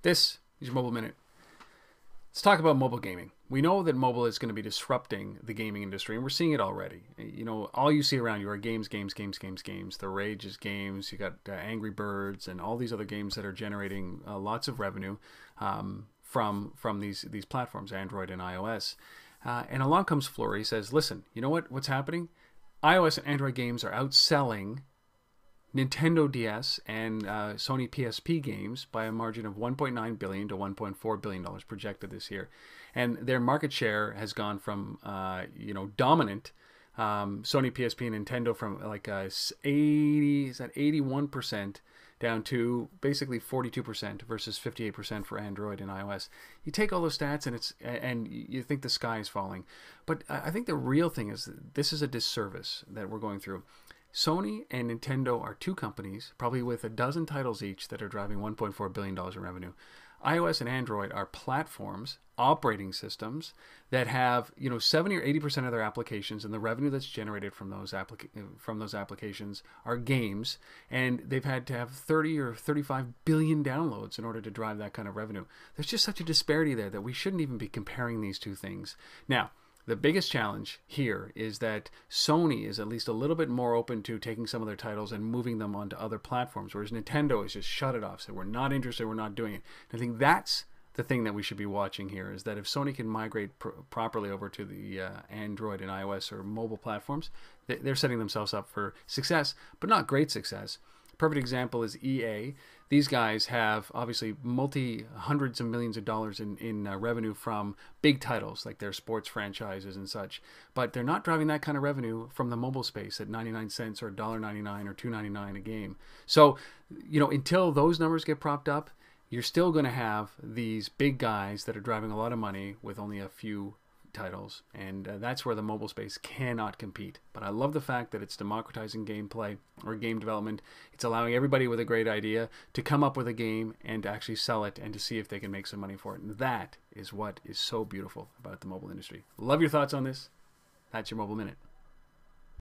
This is your Mobile Minute. Let's talk about mobile gaming. We know that mobile is going to be disrupting the gaming industry, and we're seeing it already. You know, all you see around you are games, games, games, games, games. The rage is games. You got Angry Birds and all these other games that are generating lots of revenue from these platforms, Android and iOS. And along comes Flurry, says, "Listen, you know what's happening? iOS and Android games are outselling Nintendo DS and Sony PSP games by a margin of $1.9 billion to $1.4 billion projected this year, and their market share has gone from dominant Sony PSP and Nintendo from like 81% down to basically 42% versus 58% for Android and iOS. You take all those stats and you think the sky is falling, but I think the real thing is this is a disservice that we're going through. Sony and Nintendo are two companies, probably with a dozen titles each, that are driving $1.4 billion in revenue. iOS and Android are platforms, operating systems that have 70 or 80% of their applications, and the revenue that's generated from those applications are games, and they've had to have 30 or 35 billion downloads in order to drive that kind of revenue. There's just such a disparity there that we shouldn't even be comparing these two things. Now, the biggest challenge here is that Sony is at least a little bit more open to taking some of their titles and moving them onto other platforms, whereas Nintendo has just shut it off, said we're not interested, we're not doing it. And I think that's the thing that we should be watching here, is that if Sony can migrate properly over to the Android and iOS or mobile platforms, they're setting themselves up for success, but not great success. Perfect example is EA. These guys have obviously hundreds of millions of dollars in revenue from big titles like their sports franchises and such, but they're not driving that kind of revenue from the mobile space at 99 cents or $1.99 or $2.99 a game. So, until those numbers get propped up, you're still going to have these big guys that are driving a lot of money with only a few titles, and that's where the mobile space cannot compete. But I love the fact that it's democratizing gameplay or game development. It's allowing everybody with a great idea to come up with a game and to actually sell it and to see if they can make some money for it. And that is what is so beautiful about the mobile industry. Love your thoughts on this. That's your Mobile Minute.